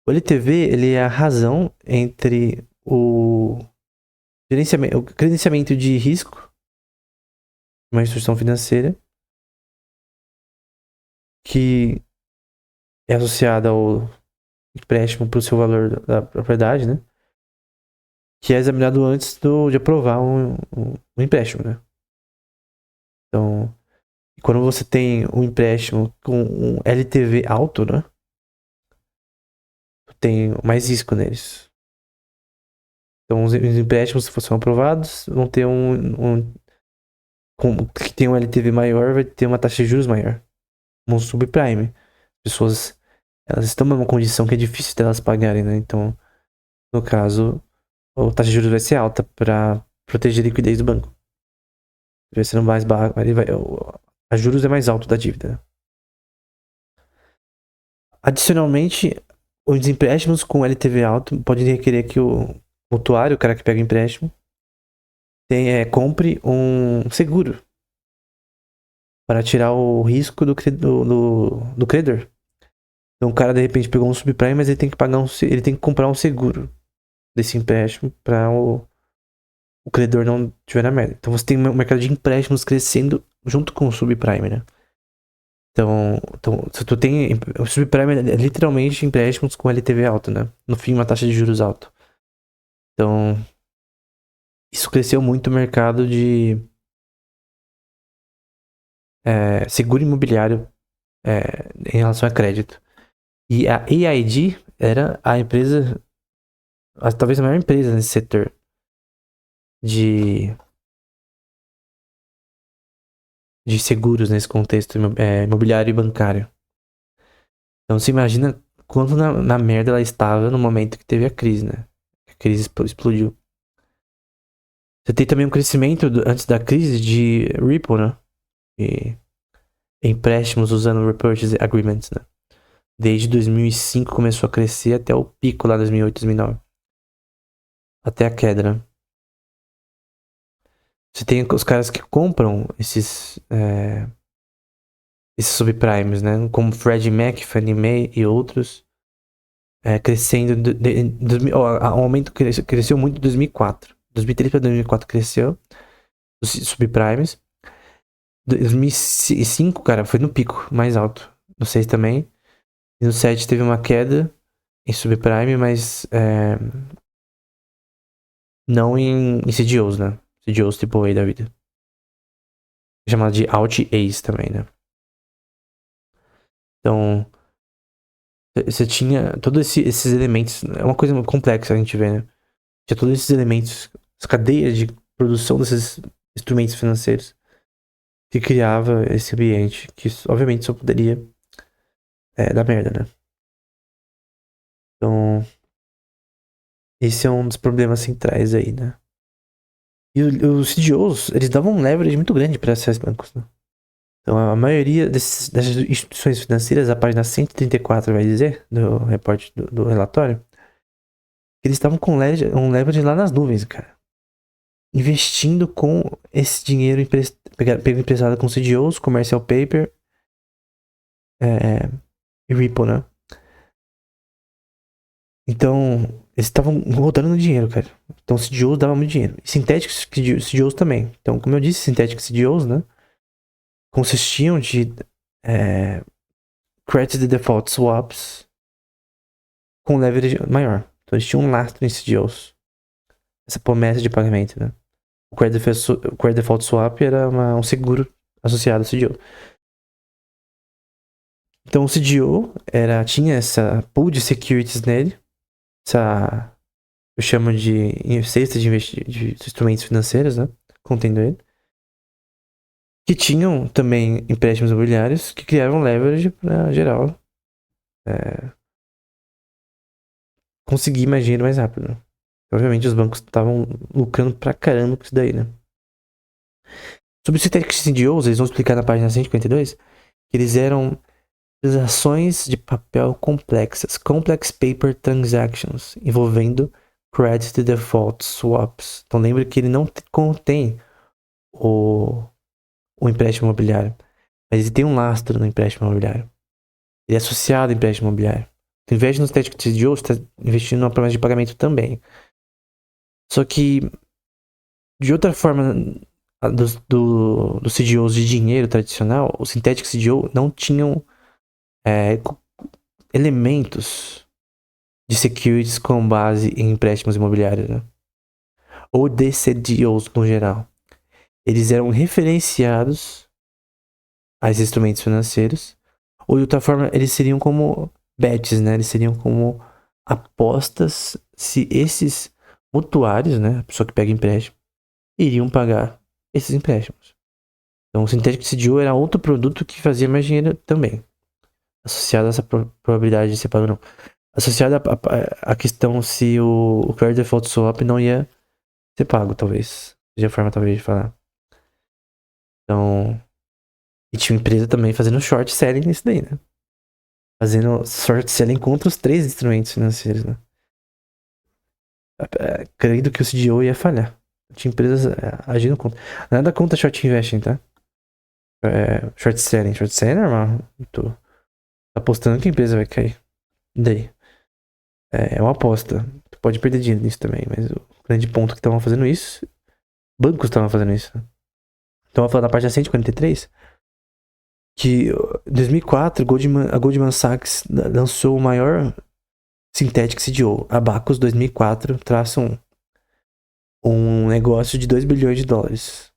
O LTV, ele é a razão entre o credenciamento de risco de uma instituição financeira que é associada ao empréstimo para o seu valor da propriedade, né? Que é examinado antes de aprovar um empréstimo, né? Então, quando você tem um empréstimo com um LTV alto, né? Tem mais risco neles. Então, os empréstimos, se fossem aprovados, vão ter que tem um LTV maior, vai ter uma taxa de juros maior. Um subprime. Pessoas, elas estão numa condição que é difícil delas pagarem, né? Então, no caso, a taxa de juros vai ser alta para proteger a liquidez do banco. Vai ser mais baixo, a juros é mais alto da dívida, né? Adicionalmente, os empréstimos com LTV alto podem requerer que o mutuário, o cara que pega o empréstimo, compre um seguro para tirar o risco do credor. Então o cara de repente pegou um subprime, mas ele tem que ele tem que comprar um seguro desse empréstimo para o credor não tiver na merda. Então você tem um mercado de empréstimos crescendo junto com o subprime, né? Então se tu tem o subprime é literalmente empréstimos com LTV alto, né? No fim, uma taxa de juros alta. Então isso cresceu muito o mercado de seguro imobiliário em relação a crédito. E a AIG era a empresa, talvez a maior empresa nesse setor de seguros nesse contexto imobiliário e bancário. Então você imagina quanto na merda ela estava no momento que teve a crise, né? A crise explodiu. Você tem também um crescimento antes da crise de Ripple, né? E empréstimos usando repurchase agreements, né? Desde 2005 começou a crescer até o pico lá 2008, 2009. Até a queda, né? Você tem os caras que compram esses subprimes, né? Como Freddie Mac, Fannie Mae e outros. Crescendo. O aumento cresceu muito em 2004. 2003 para 2004 cresceu. Os subprimes. 2005, cara, foi no pico mais alto. No 6 também. E no 7 teve uma queda em subprime, mas não em CDOs, né? CDOs tipo A da vida. Chamado de Alt A's também, né? Então, você tinha todos esses elementos. É uma coisa complexa a gente vê, né? Tinha todos esses elementos, as cadeias de produção desses instrumentos financeiros que criava esse ambiente que, obviamente, só poderia dar merda, né? Então, esse é um dos problemas centrais aí, né? E os CDOs, eles davam um leverage muito grande para esses bancos, né? Então, a maioria dessas instituições financeiras, a página 134 vai dizer, do reporte do relatório, que eles estavam com um leverage lá nas nuvens, cara. Investindo com esse dinheiro pego emprestado com CDOs, commercial paper e Ripple, né? Então, eles estavam rodando no dinheiro, cara. Então, CDOs davam muito dinheiro. E Synthetic CDOs também. Então, como eu disse, Synthetic CDOs, né? Consistiam de credit default swaps com leverage maior. Então, eles tinham um lastro em CDOs. Essa promessa de pagamento, né? O credit default swap era um seguro associado ao CDO. Então, o CDO tinha essa pool de securities nele. Eu chamo de cesta de instrumentos financeiros, né? Contendo ele. Que tinham também empréstimos imobiliários que criaram leverage para geral conseguir mais dinheiro mais rápido. Né? Obviamente os bancos estavam lucrando pra caramba com isso daí, né? Sobre os Synthetic CDOs, eles vão explicar na página 152 que eles eram transações de papel complexas, complex paper transactions, envolvendo credit default swaps. Então lembre que ele não contém o empréstimo imobiliário, mas ele tem um lastro no empréstimo imobiliário. Ele é associado ao empréstimo imobiliário. Então, ao invés de no Synthetic CDO, você está investindo numa promessa de pagamento também. Só que, de outra forma, dos CDOs de dinheiro tradicional, os Synthetic CDO não tinham elementos de securities com base em empréstimos imobiliários, né? Ou de CDOs no geral. Eles eram referenciados a esses instrumentos financeiros, ou de outra forma, eles seriam como bets, né? Eles seriam como apostas se esses mutuários, né? A pessoa que pega empréstimo, iriam pagar esses empréstimos. Então, o Synthetic CDO era outro produto que fazia mais dinheiro também, associado a essa probabilidade de ser padrão. Associado à questão se o Credit Default Swap não ia ser pago, talvez. Seja a forma, talvez, de falar. Então, e tinha uma empresa também fazendo short selling nisso daí, né? Fazendo short selling contra os três instrumentos financeiros, né? Crendo que o CDO ia falhar. Tinha empresas agindo contra. Nada contra short investing, tá? Short selling. Short selling é normal. Tô apostando que a empresa vai cair. E daí? É uma aposta. Tu pode perder dinheiro nisso também, mas o grande ponto é que estavam fazendo isso, bancos estavam fazendo isso. Então, eu vou falar da página 143, que em 2004, a Goldman Sachs lançou o maior Synthetic CDO, Abacus 2004-1, um negócio de 2 bilhões de dólares.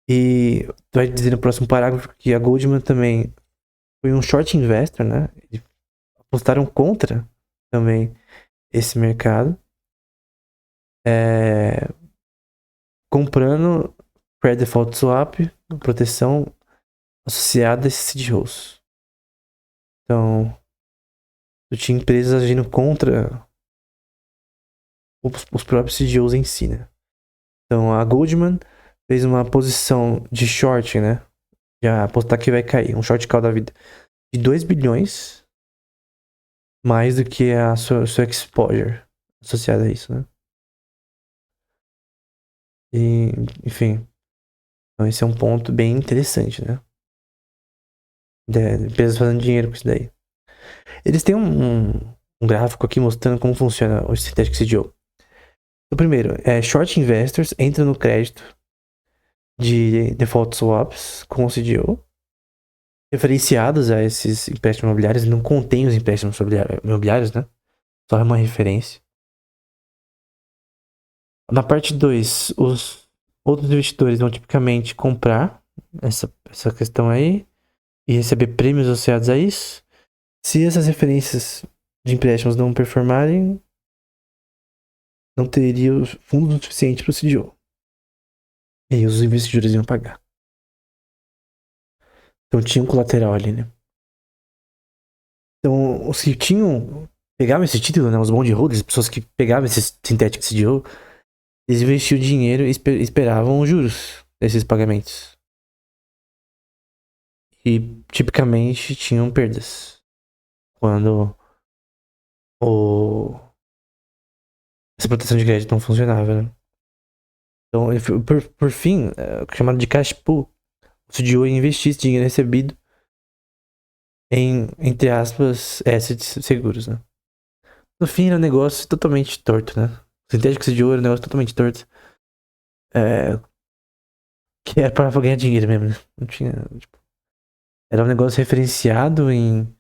E vai dizer no próximo parágrafo que a Goldman também foi um short investor, né? Eles apostaram contra também esse mercado, comprando Credit Default Swap, proteção associada a esses CDOs. Então, eu tinha empresas agindo contra os próprios CDOs em si, né? Então, a Goldman fez uma posição de short, né? Já apostar que vai cair, um short call da vida de 2 bilhões, mais do que a sua exposure associada a isso, né? E, enfim, então esse é um ponto bem interessante, né? Empresas fazendo dinheiro com isso daí. Eles têm um gráfico aqui mostrando como funciona o Synthetic CDO. Então, primeiro, short investors entram no crédito de default swaps com o CDO, referenciados a esses empréstimos imobiliários. Ele não contém os empréstimos imobiliários, né? Só é uma referência. Na parte 2, os outros investidores vão tipicamente comprar essa questão aí e receber prêmios associados a isso. Se essas referências de empréstimos não performarem, não teria fundos suficientes para o CDO. E aí os investidores iam pagar. Então tinha um colateral ali, né? Então, os que pegavam esse título, né? Os bond holders, as pessoas que pegavam esse synthetic CDO, eles investiam dinheiro e esperavam os juros desses pagamentos. E tipicamente tinham perdas. Quando essa proteção de crédito não funcionava, né? Então, por fim, chamado de cash pool, o CDO ia investir esse dinheiro recebido em, entre aspas, assets seguros, né? No fim, era um negócio totalmente torto, né? O sintético CDO era um negócio totalmente torto. Que era pra ganhar dinheiro mesmo, né? Não tinha, tipo, era um negócio referenciado em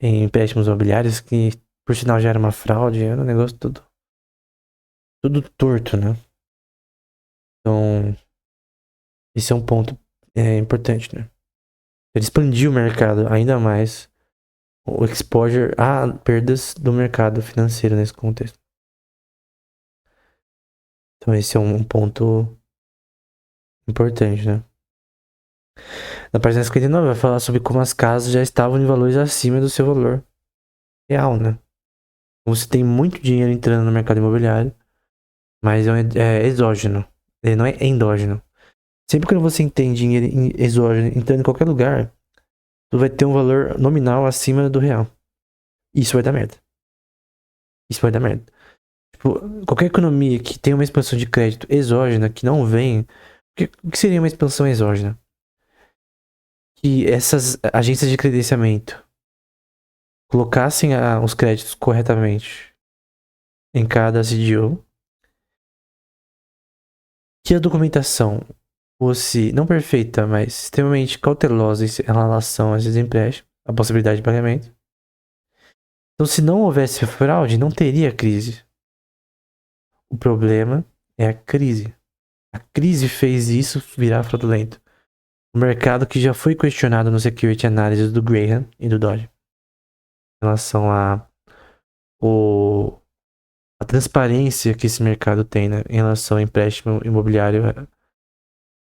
empréstimos imobiliários que, por sinal, já era uma fraude. Era um negócio tudo torto, né? Então, esse é um ponto importante, né? Ele expandiu o mercado ainda mais, o exposure a perdas do mercado financeiro nesse contexto. Então, esse é um ponto importante, né? Na página 59 vai falar sobre como as casas já estavam em valores acima do seu valor real, né? Você tem muito dinheiro entrando no mercado imobiliário, mas é exógeno. Ele não é endógeno. Sempre que você tem dinheiro exógeno entrando em qualquer lugar, tu vai ter um valor nominal acima do real. Isso vai dar merda. Isso vai dar merda. Tipo, qualquer economia que tem uma expansão de crédito exógena que não vem. O que seria uma expansão exógena? Que essas agências de credenciamento colocassem os créditos corretamente em cada CDO, que a documentação fosse não perfeita, mas extremamente cautelosa em relação a esses empréstimos, a possibilidade de pagamento. Então, se não houvesse fraude, não teria crise. O problema é a crise. A crise fez isso virar fraudulento. O mercado que já foi questionado no Security Analysis do Graham e do Dodge em relação a transparência que esse mercado tem, né, em relação ao empréstimo imobiliário,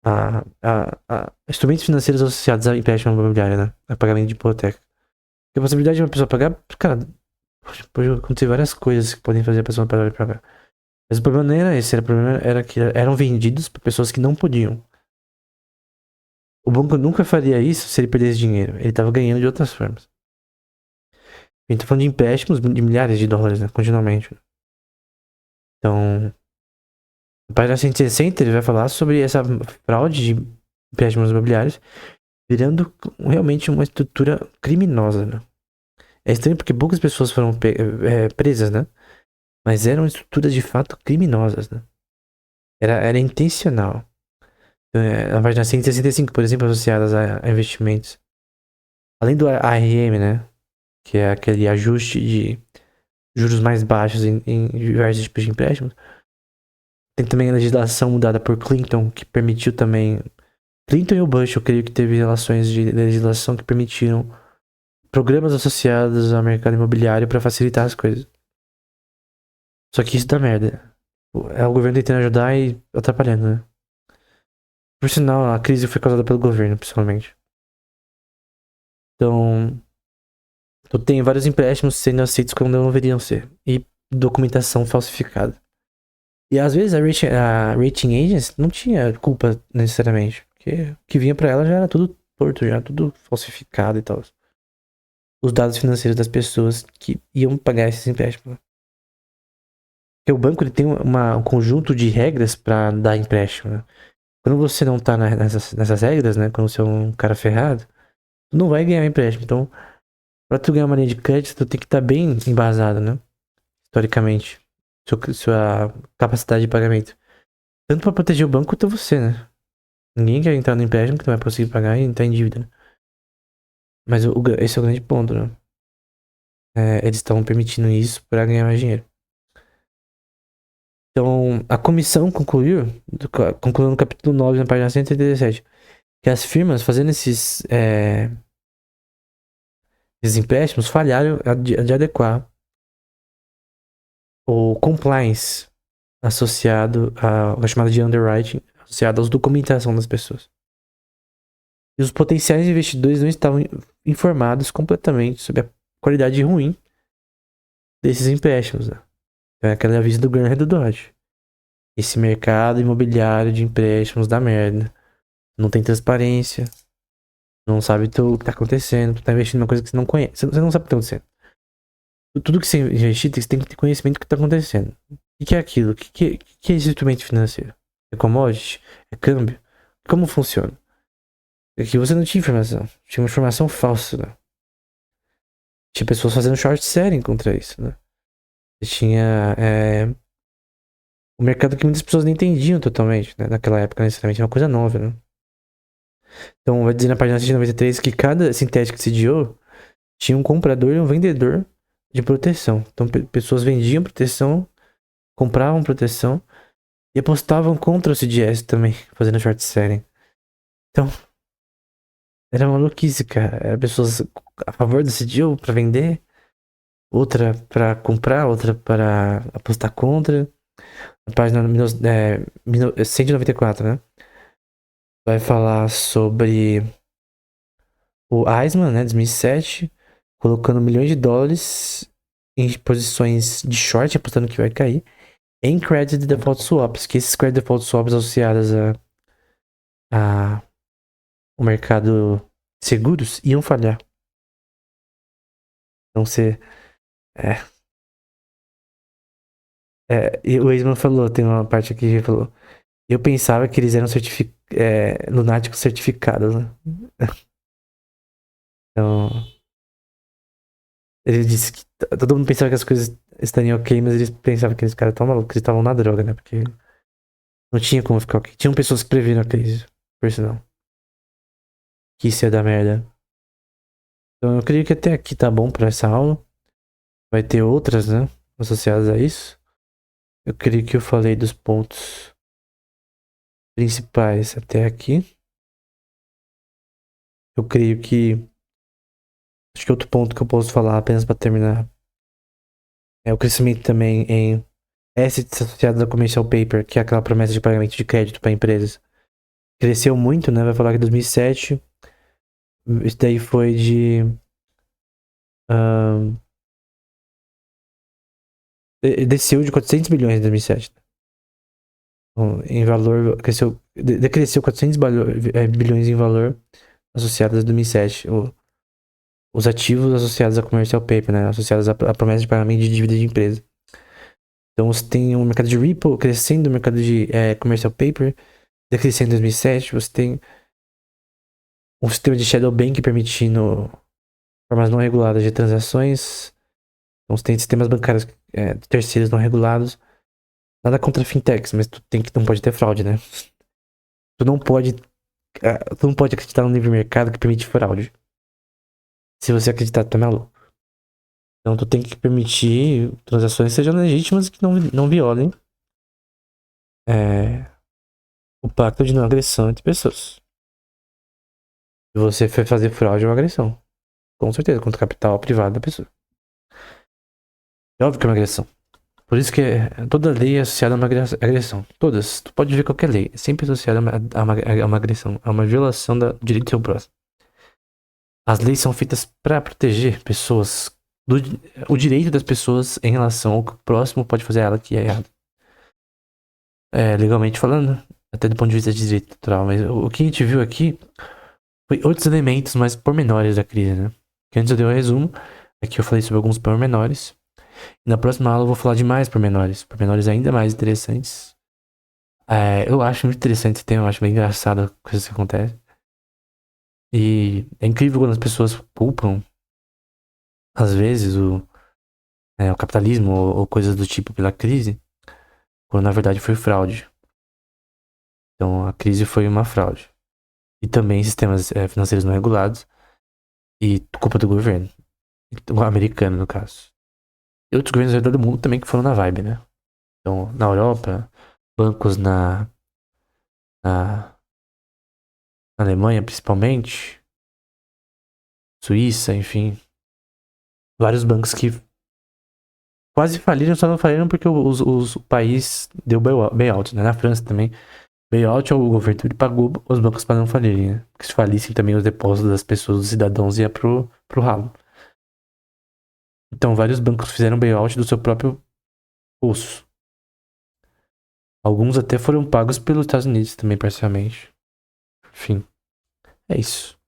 a instrumentos financeiros associados a empréstimo imobiliário, né, a pagamento de hipoteca. Porque a possibilidade de uma pessoa pagar, cara, pode acontecer várias coisas que podem fazer a pessoa parar de pagar. Mas o problema não era esse, o problema era que eram vendidos para pessoas que não podiam. O banco nunca faria isso se ele perdesse dinheiro. Ele estava ganhando de outras formas. A gente tá falando de empréstimos de milhares de dólares, né, continuamente. Então, na página 160 ele vai falar sobre essa fraude de empréstimos imobiliários virando realmente uma estrutura criminosa, né? É estranho porque poucas pessoas foram presas, né? Mas eram estruturas de fato criminosas, né? Era intencional. Na página 165, por exemplo, associadas a investimentos. Além do ARM, né? Que é aquele ajuste de juros mais baixos em diversos tipos de empréstimos. Tem também a legislação mudada por Clinton, que permitiu também. Clinton e o Bush, eu creio que teve relações de legislação que permitiram programas associados ao mercado imobiliário para facilitar as coisas. Só que isso dá merda. É o governo tentando ajudar e atrapalhando, né? Por sinal, a crise foi causada pelo governo, principalmente. Então, eu tenho vários empréstimos sendo aceitos quando não deveriam ser. E documentação falsificada. E às vezes a rating agency não tinha culpa necessariamente. Porque o que vinha pra ela já era tudo torto, já era tudo falsificado e tal. Os dados financeiros das pessoas que iam pagar esses empréstimos. Porque o banco ele tem um conjunto de regras pra dar empréstimo, né? Quando você não tá nessas regras, né? Quando você é um cara ferrado, tu não vai ganhar um empréstimo. Então, pra tu ganhar uma linha de crédito, tu tem que estar bem embasado, né? Historicamente. Sua capacidade de pagamento. Tanto pra proteger o banco quanto você, né? Ninguém quer entrar no empréstimo que não vai conseguir pagar e entrar em dívida, né? Mas esse é o grande ponto, né? Eles estão permitindo isso pra ganhar mais dinheiro. Então, a comissão concluiu no capítulo 9, na página 187, que as firmas fazendo esses empréstimos falharam de adequar o compliance associado a chamada de underwriting, associado à documentação das pessoas. E os potenciais investidores não estavam informados completamente sobre a qualidade ruim desses empréstimos, né? Então, é aquela aviso do Graham do Dodge. Esse mercado imobiliário de empréstimos dá merda. Não tem transparência. Não sabe o que tá acontecendo. Tu tá investindo numa coisa que você não conhece. Você não sabe o que tá acontecendo. Tudo que você investir, você tem que ter conhecimento do que tá acontecendo. O que é aquilo? O que é esse instrumento financeiro? É commodity? É câmbio? Como funciona? Aqui você não tinha informação. Tinha uma informação falsa, né? Tinha pessoas fazendo short selling contra isso, né? Você tinha o mercado que muitas pessoas não entendiam totalmente, né? Naquela época, necessariamente, é uma coisa nova, né? Então, vai dizer na página 193 que cada sintético CDO tinha um comprador e um vendedor de proteção. Então, pessoas vendiam proteção, compravam proteção e apostavam contra o CDS também, fazendo short selling. Então, era maluquice, cara. Era pessoas a favor do CDO pra vender, outra pra comprar, outra para apostar contra. Na página 194, né? Vai falar sobre o Eisman, né, de 2007, colocando milhões de dólares em posições de short, apostando que vai cair, em credit default swaps, que esses credit default swaps associados a o mercado de seguros iam falhar. Então você e o Eisman falou, tem uma parte aqui que ele falou, eu pensava que eles eram lunáticos certificados, né? Então, ele disse que todo mundo pensava que as coisas estariam ok, mas eles pensavam que eles caras estavam malucos, eles estavam na droga, né? Porque não tinha como ficar ok. Tinham pessoas que previram a crise, por sinal. Que isso ia dar merda. Então eu creio que até aqui tá bom pra essa aula. Vai ter outras, né? Associadas a isso. Eu creio que eu falei dos pontos principais até aqui. Eu creio que. Acho que outro ponto que eu posso falar apenas pra terminar é o crescimento também em assets associados a commercial paper, que é aquela promessa de pagamento de crédito para empresas. Cresceu muito, né? Vai falar que em 2007 isso daí foi de desceu de 400 bilhões em 2007. Então, em valor, decresceu 400 bilhões em valor associados a 2007. Os ativos associados a commercial paper, né? Associados à promessa de pagamento de dívida de empresa. Então você tem um mercado de Ripple crescendo, o mercado de commercial paper decrescendo em 2007. Você tem um sistema de shadow bank permitindo formas não reguladas de transações. Então você tem sistemas bancários terceiros não regulados. Nada contra fintechs, mas não pode ter fraude, né? Tu não pode, tu não pode acreditar num livre mercado que permite fraude. Se você acreditar, tu é maluco. Então tu tem que permitir transações que sejam legítimas e que não violem o pacto de não agressão entre pessoas. Se você for fazer fraude, é uma agressão. Com certeza, contra o capital privado da pessoa. É óbvio que é uma agressão. Por isso que toda lei é associada a uma agressão. Todas. Tu pode ver qualquer lei. É sempre associada a uma agressão. A uma violação do direito do seu próximo. As leis são feitas para proteger pessoas. O direito das pessoas em relação ao que o próximo pode fazer a ela que é errado. Legalmente falando. Até do ponto de vista de direito natural. Mas o que a gente viu aqui foi outros elementos mais pormenores da crise, né? Que antes eu dei um resumo. Aqui eu falei sobre alguns pormenores. E na próxima aula eu vou falar de mais pormenores. Pormenores ainda mais interessantes. Eu acho muito interessante esse tema. Eu acho bem engraçado a coisa que acontece. E é incrível quando as pessoas culpam, às vezes, o capitalismo ou coisas do tipo pela crise, quando na verdade foi fraude. Então a crise foi uma fraude. E também sistemas financeiros não regulados e culpa do governo. O americano, no caso. E outros governos ao redor do mundo também que foram na vibe, né? Então, na Europa, bancos na Alemanha, principalmente, Suíça, enfim. Vários bancos que quase faliram, só não faliram porque o país deu bailout, né? Na França também, Bailout, o governo ele pagou os bancos para não falirem, né? Porque se falissem também os depósitos das pessoas, dos cidadãos, ia pro ralo. Então, vários bancos fizeram bailout do seu próprio bolso. Alguns até foram pagos pelos Estados Unidos também, parcialmente. Enfim, é isso.